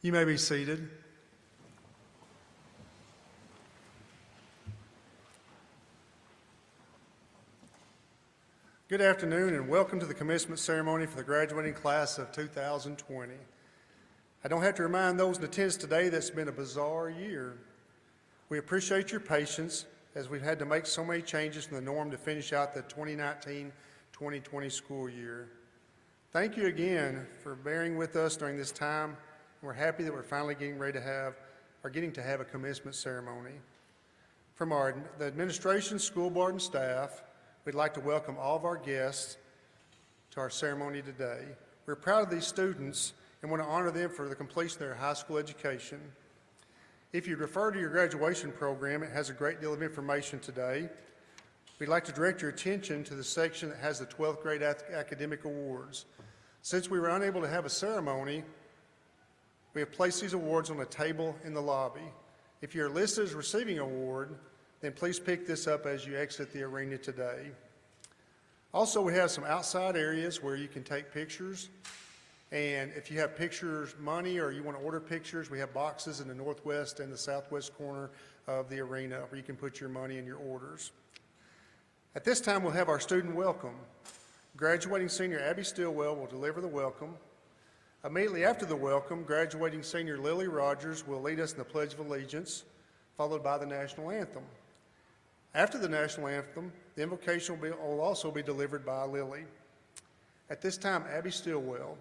You may be seated. Good afternoon and welcome to the commencement ceremony for the graduating class of 2020. I don't have to remind those in attendance today that it's been a bizarre year. We appreciate your patience as we've had to make so many changes from the norm to finish out the 2019-2020 school year. Thank you again for bearing with us during this time. We're happy that we're finally getting to have a commencement ceremony. From the administration, school board, and staff, we'd like to welcome all of our guests to our ceremony today. We're proud of these students and want to honor them for the completion of their high school education. If you refer to your graduation program, it has a great deal of information today. We'd like to direct your attention to the section that has the 12th grade academic awards. Since we were unable to have a ceremony, we have placed these awards on a table in the lobby. If you're listed as receiving an award, then please pick this up as you exit the arena today. Also, we have some outside areas where you can take pictures. And if you have pictures money or you want to order pictures, we have boxes in the northwest and the southwest corner of the arena where you can put your money and your orders. At this time, we'll have our student welcome. Graduating senior Abby Stillwell will deliver the welcome. Immediately after the welcome, graduating senior Lily Rogers will lead us in the Pledge of Allegiance, followed by the national anthem. After the national anthem, the invocation will also be delivered by Lily. At this time, Abby Stillwell.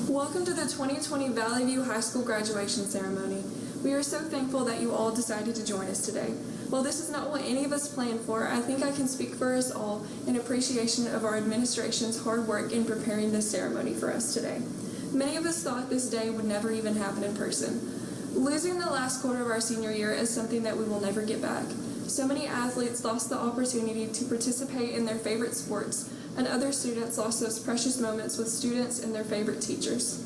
Welcome to the 2020 Valley View High School graduation ceremony. We are so thankful that you all decided to join us today. While this is not what any of us planned for, I think I can speak for us all in appreciation of our administration's hard work in preparing this ceremony for us today. Many of us thought this day would never even happen in person. Losing the last quarter of our senior year is something that we will never get back. So many athletes lost the opportunity to participate in their favorite sports, and other students lost those precious moments with students and their favorite teachers.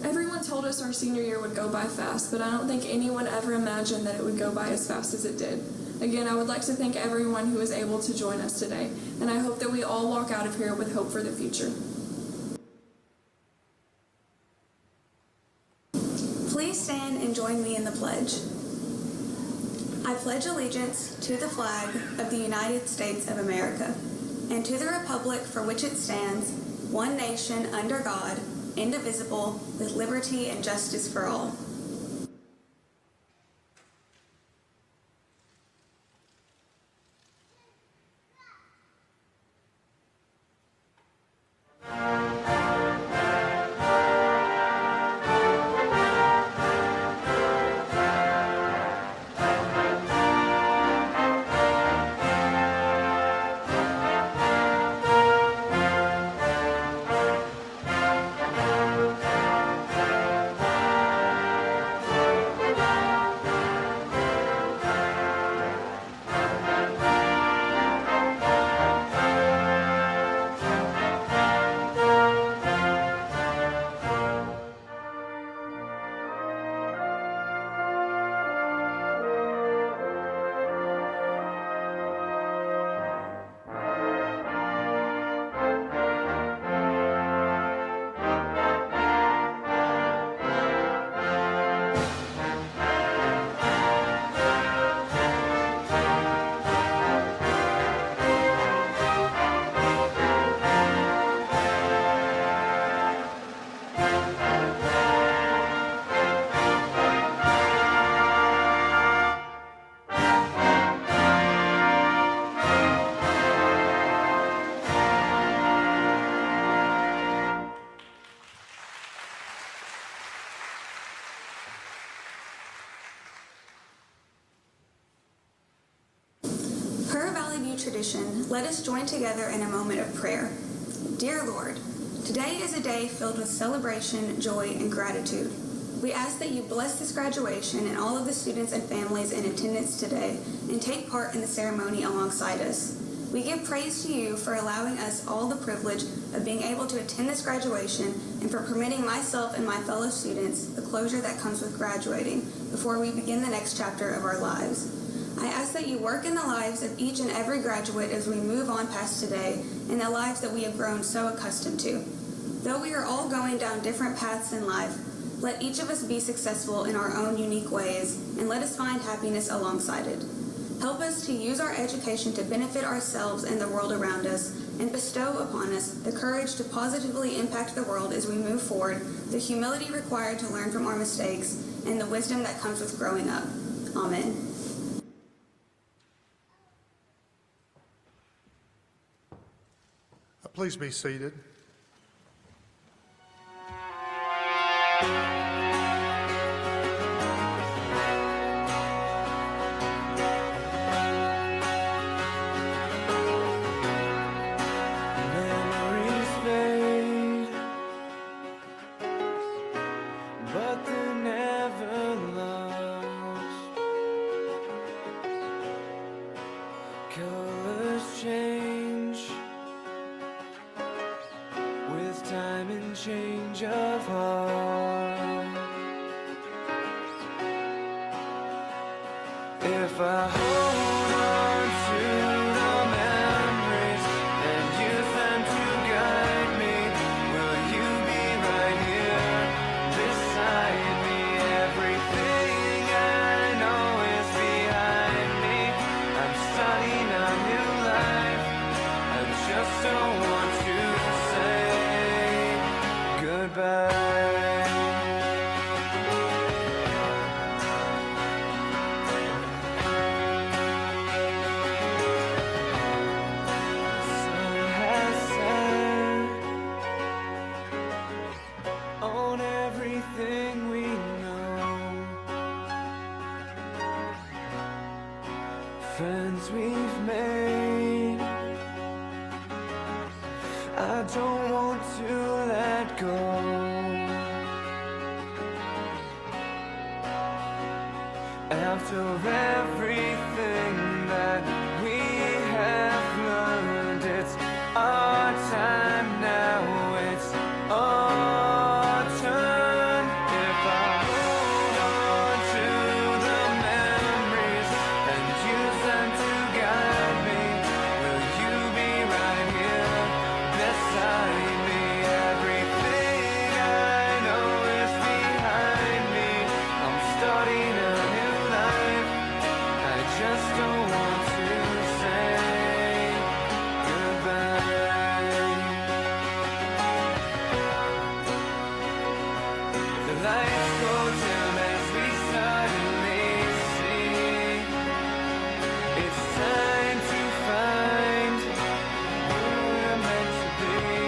Everyone told us our senior year would go by fast, but I don't think anyone ever imagined that it would go by as fast as it did. Again, I would like to thank everyone who was able to join us today, and I hope that we all walk out of here with hope for the future. Please stand and join me in the pledge. I pledge allegiance to the flag of the United States of America and to the republic for which it stands, one nation under God, indivisible, with liberty and justice for all. Tradition, let us join together in a moment of prayer. Dear Lord, today is a day filled with celebration, joy, and gratitude. We ask that you bless this graduation and all of the students and families in attendance today and take part in the ceremony alongside us. We give praise to you for allowing us all the privilege of being able to attend this graduation and for permitting myself and my fellow students the closure that comes with graduating before we begin the next chapter of our lives. I ask that you work in the lives of each and every graduate as we move on past today and the lives that we have grown so accustomed to. Though we are all going down different paths in life, let each of us be successful in our own unique ways, and let us find happiness alongside it. Help us to use our education to benefit ourselves and the world around us, and bestow upon us the courage to positively impact the world as we move forward, the humility required to learn from our mistakes, and the wisdom that comes with growing up. Amen. Please be seated. Change of heart. If I hold on to the memories and use them to guide me, will you be right here beside me? Everything I know is behind me. I'm starting a new life. I just don't want to say goodbye. The sun has set on everything we know, friends we've made. I don't want to let go. After everything that we have learned, it's our time now, it's our turn. If I hold on to the memories and use them to guide me, will you be right here beside me? Everything I know is behind me. I'm starting a new life. I just don't want to say goodbye. The lights go dim as we suddenly see it's time to find who we're meant to be.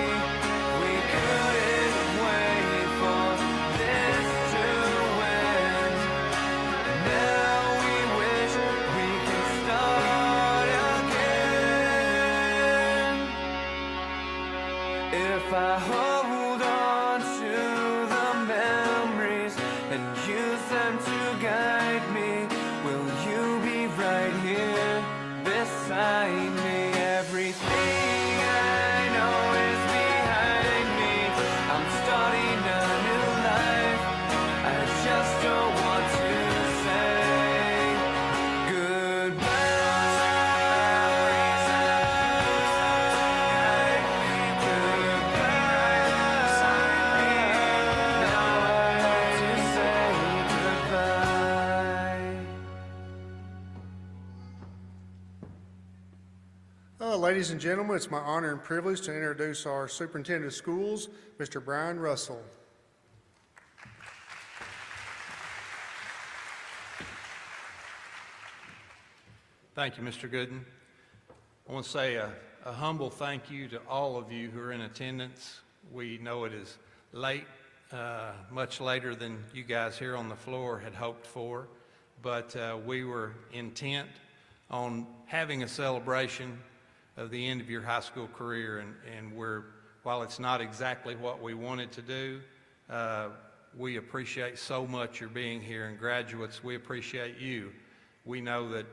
We couldn't wait for this to end. Now we wish we could start again. If I hold on to the memories and use them to guide me, will you be right here beside me? Everything I know is behind me. I'm starting a new life. I just don't want to say Ladies and gentlemen, it's my honor and privilege to introduce our Superintendent of Schools, Mr. Brian Russell. Thank you, Mr. Gooden. I want to say a humble thank you to all of you who are in attendance. We know it is late, much later than you guys here on the floor had hoped for, but we were intent on having a celebration of the end of your high school career, and while it's not exactly what we wanted to do, we appreciate so much your being here, and graduates, we appreciate you. We know that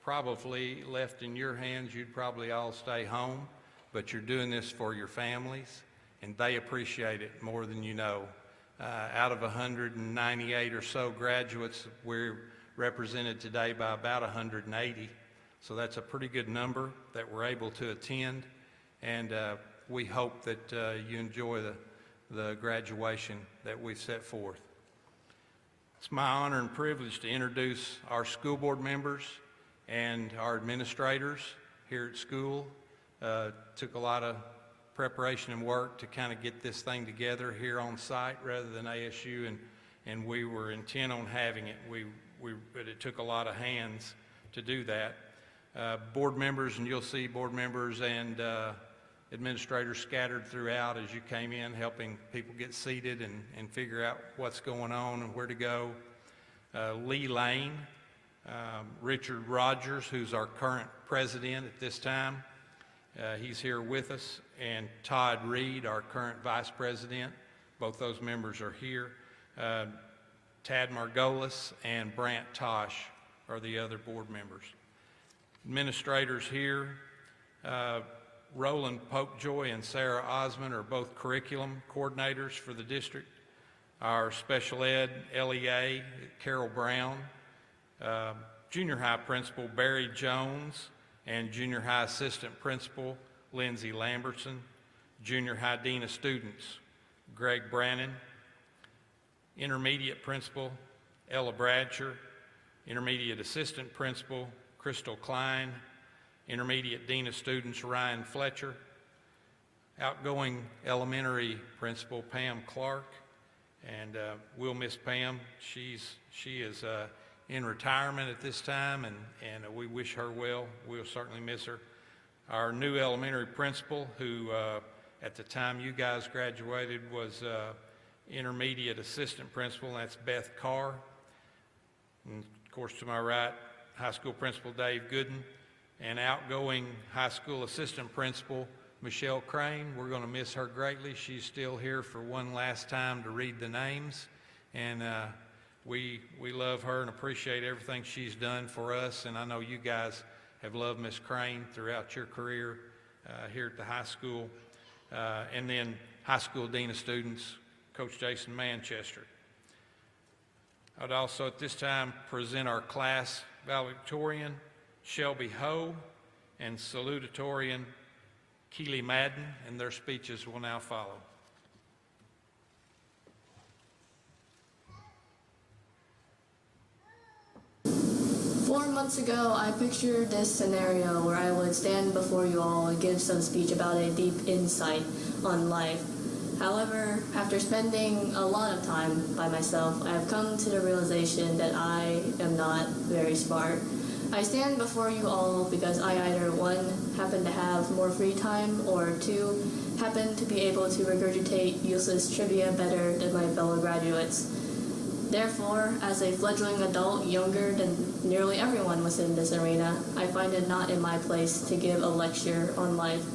probably left in your hands, you'd probably all stay home, but you're doing this for your families, and they appreciate it more than you know. Out of 198 or so graduates, we're represented today by about 180. So that's a pretty good number that we're able to attend, and we hope that you enjoy the graduation that we've set forth. It's my honor and privilege to introduce our school board members and our administrators here at school. Took a lot of preparation and work to kind of get this thing together here on site rather than ASU, and we were intent on having it. But it took a lot of hands to do that. Board members, and you'll see board members and administrators scattered throughout as you came in, helping people get seated and figure out what's going on and where to go. Lee Lane, Richard Rogers, who's our current president at this time, he's here with us, and Todd Reed, our current vice president. Both those members are here. Tad Margolis and Brant Tosh are the other board members. Administrators here, Roland Popejoy and Sarah Osmond are both curriculum coordinators for the district. Our special ed LEA, Carol Brown, junior high principal Barry Jones, and junior high assistant principal Lindsay Lambertson, junior high dean of students Greg Brannon, intermediate principal Ella Bradsher, intermediate assistant principal Crystal Klein, intermediate dean of students Ryan Fletcher, outgoing elementary principal Pam Clark, and we'll miss Pam. She is in retirement at this time, and we wish her well. We'll certainly miss her. Our new elementary principal, who at the time you guys graduated was intermediate assistant principal, and that's Beth Carr. And of course, to my right, high school principal Dave Gooden, and outgoing high school assistant principal Michelle Crane. We're going to miss her greatly. She's still here for one last time to read the names, and we love her and appreciate everything she's done for us, and I know you guys have loved Miss Crane throughout your career here at the high school. And then high school dean of students, Coach Jason Manchester. I'd also at this time present our class valedictorian, Shelby Ho, and salutatorian, Keely Madden, and their speeches will now follow. 4 months ago, I pictured this scenario where I would stand before you all and give some speech about a deep insight on life. However, after spending a lot of time by myself, I have come to the realization that I am not very smart. I stand before you all because I either 1, happen to have more free time, or 2, happen to be able to regurgitate useless trivia better than my fellow graduates. Therefore, as a fledgling adult younger than nearly everyone within this arena, I find it not in my place to give a lecture on life.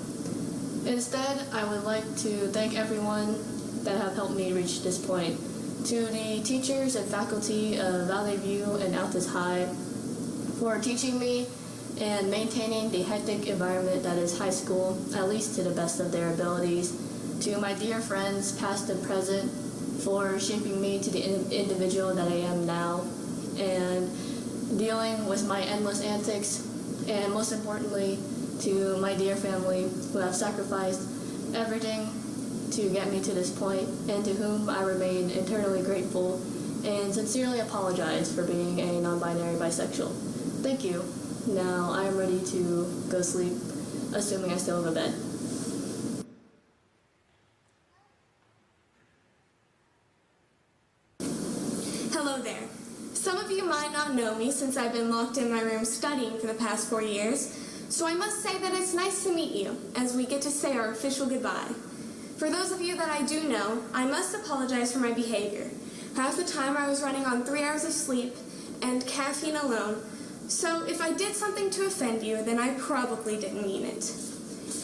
Instead, I would like to thank everyone that have helped me reach this point. To the teachers and faculty of Valley View and Altus High for teaching me and maintaining the hectic environment that is high school, at least to the best of their abilities. To my dear friends, past and present, for shaping me to the individual that I am now and dealing with my endless antics, and most importantly, to my dear family who have sacrificed everything to get me to this point, and to whom I remain eternally grateful and sincerely apologize for being a non-binary bisexual. Thank you. Now I am ready to go sleep, assuming I still have a bed. Hello there. Some of you might not know me since I've been locked in my room studying for the past 4 years, so I must say that it's nice to meet you as we get to say our official goodbye. For those of you that I do know, I must apologize for my behavior. Half the time I was running on 3 hours of sleep and caffeine alone, so if I did something to offend you, then I probably didn't mean it.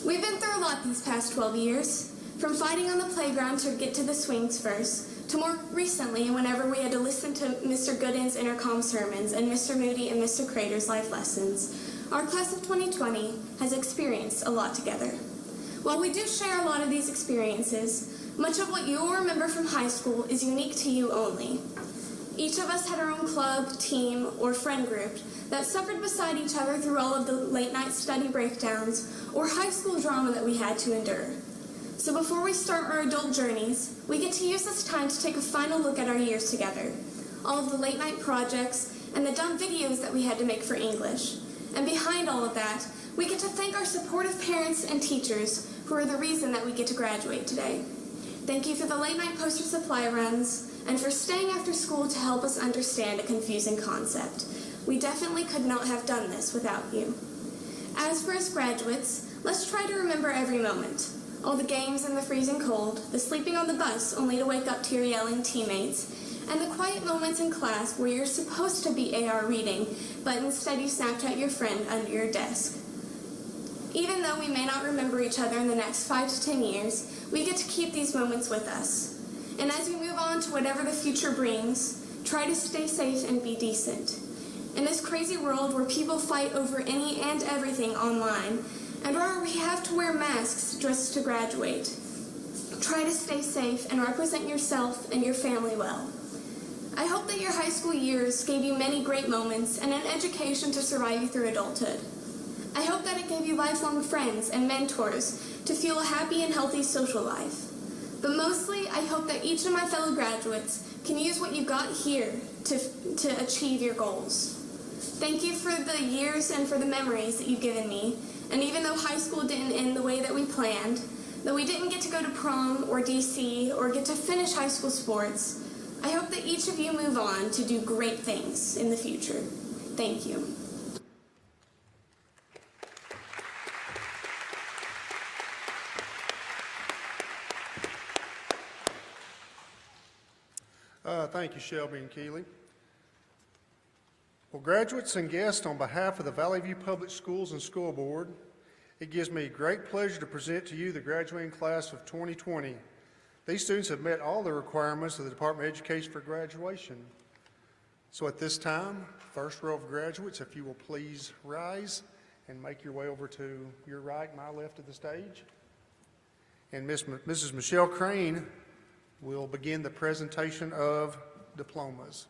We've been through a lot these past 12 years, from fighting on the playground to get to the swings first, to more recently whenever we had to listen to Mr. Gooden's intercom sermons and Mr. Moody and Mr. Crater's life lessons. Our class of 2020 has experienced a lot together. While we do share a lot of these experiences, much of what you will remember from high school is unique to you only. Each of us had our own club, team, or friend group that suffered beside each other through all of the late-night study breakdowns or high school drama that we had to endure. So before we start our adult journeys, we get to use this time to take a final look at our years together, all of the late-night projects, and the dumb videos that we had to make for English. And behind all of that, we get to thank our supportive parents and teachers who are the reason that we get to graduate today. Thank you for the late-night poster supply runs, and for staying after school to help us understand a confusing concept. We definitely could not have done this without you. As for us graduates, let's try to remember every moment. All the games in the freezing cold, the sleeping on the bus only to wake up to your yelling teammates, and the quiet moments in class where you're supposed to be AR reading, but instead you Snapchat your friend under your desk. Even though we may not remember each other in the next 5 to 10 years, we get to keep these moments with us. And as we move on to whatever the future brings, try to stay safe and be decent. In this crazy world where people fight over any and everything online, and where we have to wear masks just to graduate, try to stay safe and represent yourself and your family well. I hope that your high school years gave you many great moments and an education to survive you through adulthood. I hope that it gave you lifelong friends and mentors to fuel a happy and healthy social life. But mostly, I hope that each of my fellow graduates can use what you got here to achieve your goals. Thank you for the years and for the memories that you've given me. And even though high school didn't end the way that we planned, though we didn't get to go to prom or DC or get to finish high school sports, I hope that each of you move on to do great things in the future. Thank you. Thank you, Shelby and Keeley. Well, graduates and guests, on behalf of the Valley View Public Schools and School Board, it gives me great pleasure to present to you the graduating class of 2020. These students have met all the requirements of the Department of Education for graduation. So at this time, first row of graduates, if you will please rise and make your way over to your right, my left of the stage. And Mrs. Michelle Crane will begin the presentation of diplomas.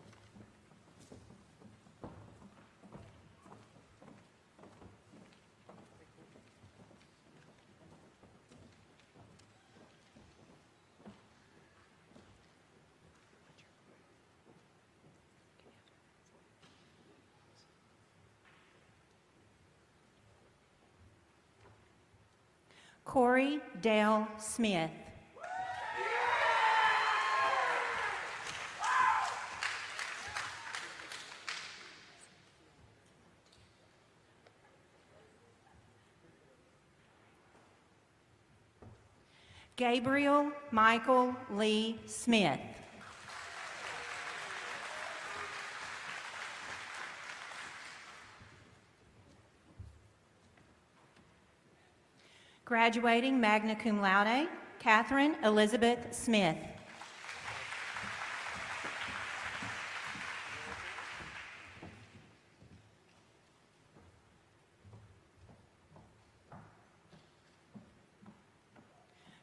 Corey Dale Smith. Gabriel Michael Lee Smith. Graduating magna cum laude, Catherine Elizabeth Smith.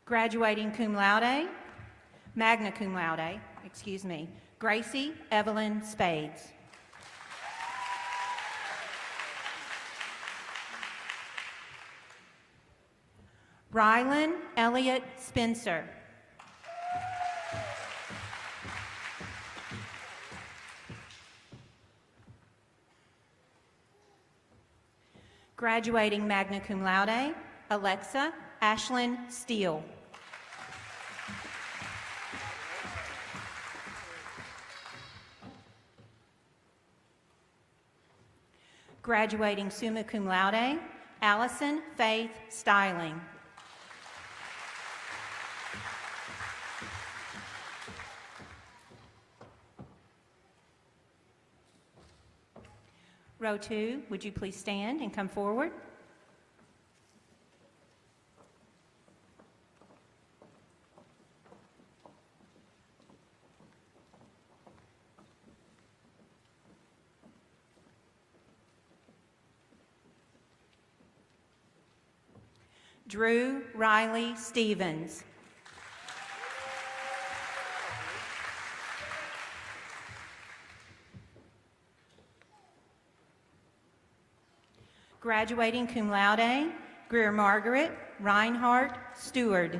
Graduating cum laude, magna cum laude, Gracie Evelyn Spades. Rylan Elliott Spencer. Graduating magna cum laude, Alexa Ashlyn Steele. Graduating summa cum laude, Allison Faith Styling. Row 2, would you please stand and come forward? Drew Riley Stevens. Graduating cum laude, Greer Margaret, Reinhardt, Stewart.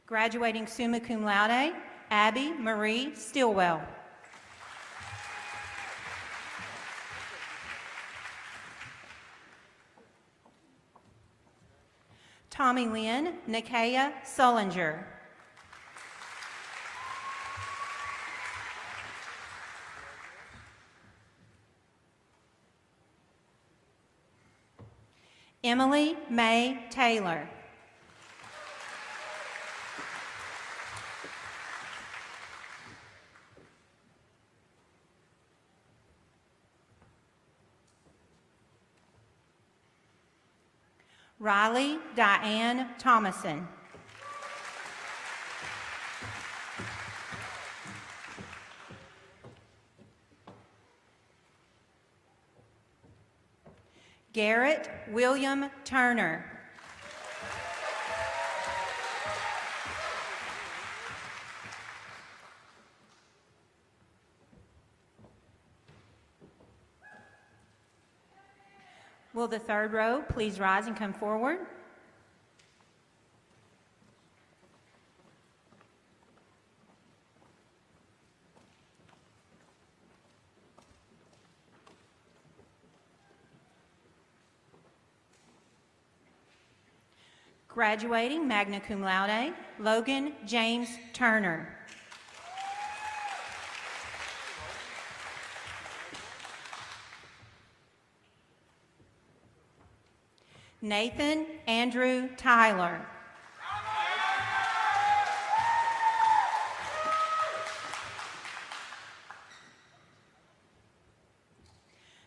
Graduating summa cum laude, Abby Marie Stillwell. Tommy Lynn Nakia Sullinger. Emily Mae Taylor. Riley Diane Thomason. Garrett William Turner. Will the third row please rise and come forward? Graduating magna cum laude, Logan James Turner. Nathan Andrew Tyler.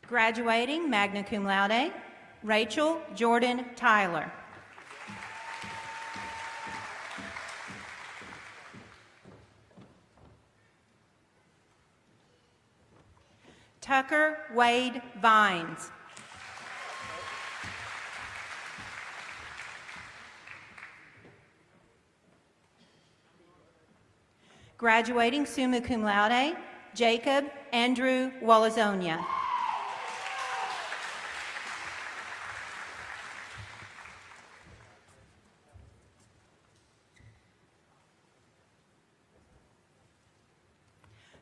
Graduating magna cum laude, Rachel Jordan Tyler. Tucker Wade Vines. Graduating summa cum laude, Jacob Andrew Walazonia.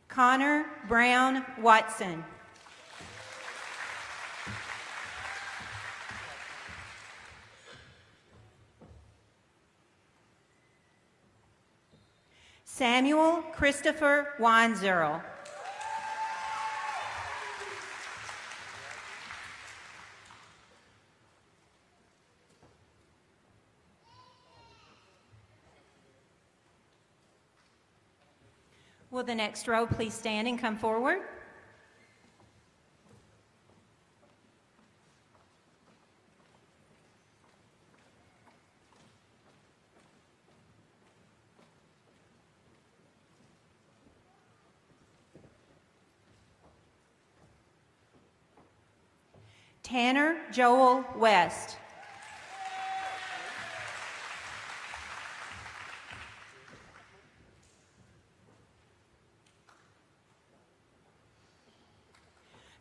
Connor Brown Watson. Samuel Christopher Weinzierl. Will the next row please stand and come forward? Tanner Joel West.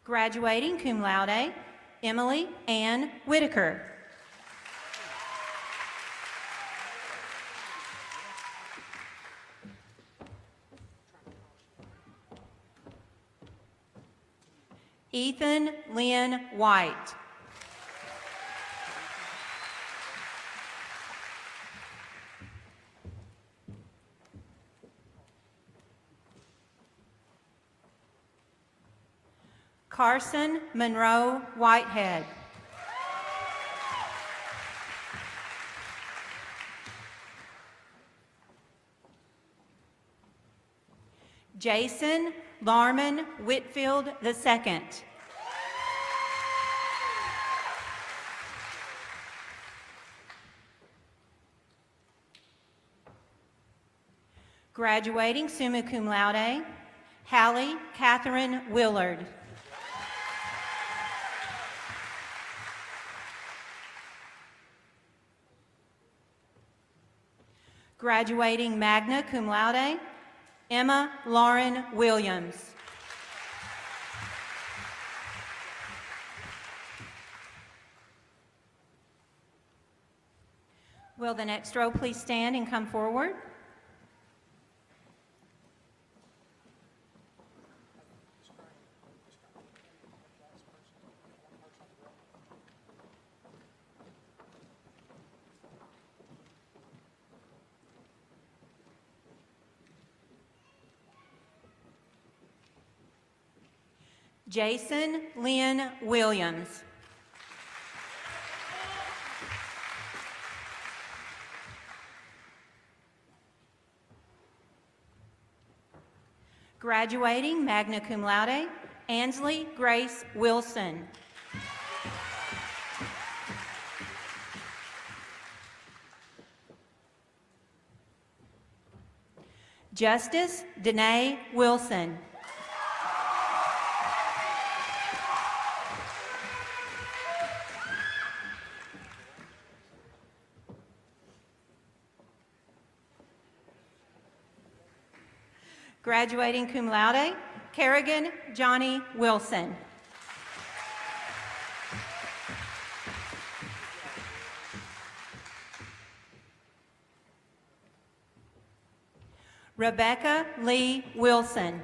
Graduating cum laude, Emily Ann Whitaker. Ethan Lynn White. Carson Monroe Whitehead. Jason Larman Whitfield II. Graduating summa cum laude, Hallie Catherine Willard. Graduating magna cum laude, Emma Lauren Williams. Will the next row please stand and come forward? Jason Lynn Williams. Graduating magna cum laude, Ansley Grace Wilson. Justice Danae Wilson. Graduating cum laude, Kerrigan Johnny Wilson. Rebecca Lee Wilson.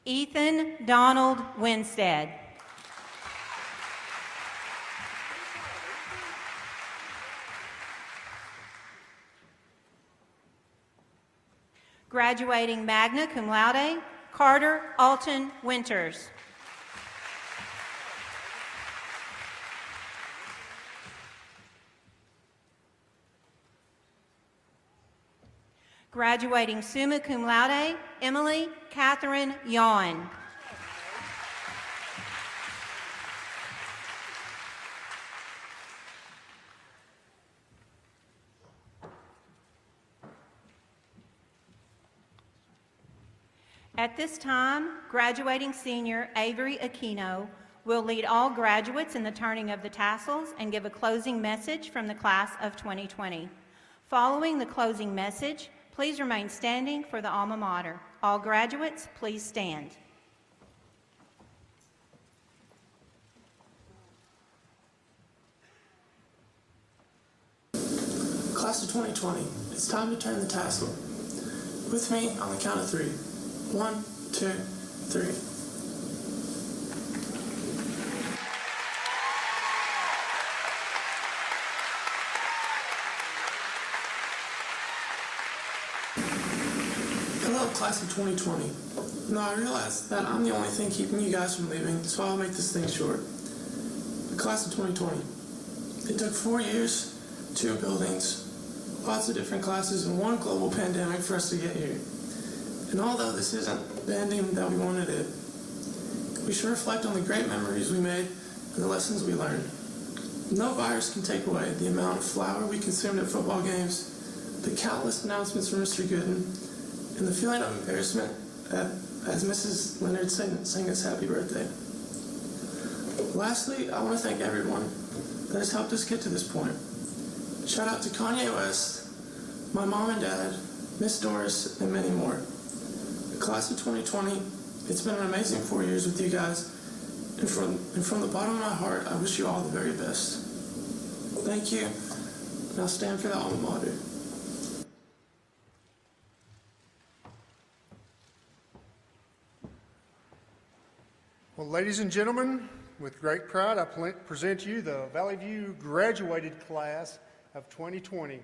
Ethan Donald Winstead. Graduating magna cum laude, Carter Alton Winters. Graduating summa cum laude, Emily Catherine Yawn. At this time, graduating senior Avery Aquino will lead all graduates in the turning of the tassels and give a closing message from the class of 2020. Following the closing message, please remain standing for the alma mater. All graduates, please stand. Class of 2020, it's time to turn the tassel. With me on the count of 3. 1, 2, 3. Hello, class of 2020. Now I realize that I'm the only thing keeping you guys from leaving, so I'll make this thing short. The class of 2020. It took 4 years, 2 buildings, lots of different classes, and 1 global pandemic for us to get here. And although this isn't the ending that we wanted it, we should reflect on the great memories we made and the lessons we learned. No virus can take away the amount of flour we consumed at football games, the countless announcements from Mr. Gooden, and the feeling of embarrassment as Mrs. Leonard sang us happy birthday. Lastly, I want to thank everyone that has helped us get to this point. Shout out to Kanye West, my mom and dad, Miss Doris, and many more. The class of 2020, it's been an amazing 4 years with you guys, and from the bottom of my heart, I wish you all the very best. Thank you. Now stand for the alma mater. Well, ladies and gentlemen, with great pride, I present to you the Valley View graduated class of 2020.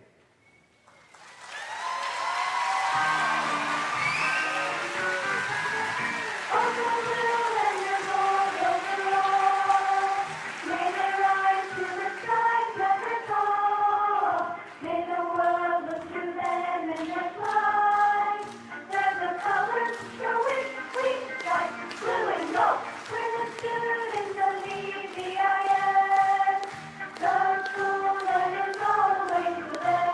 The school that is always there.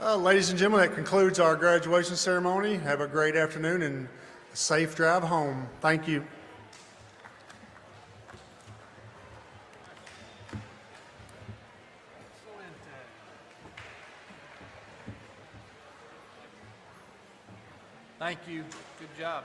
Ladies and gentlemen, that concludes our graduation ceremony. Have a great afternoon and a safe drive home. Thank you. Thank you. Good job.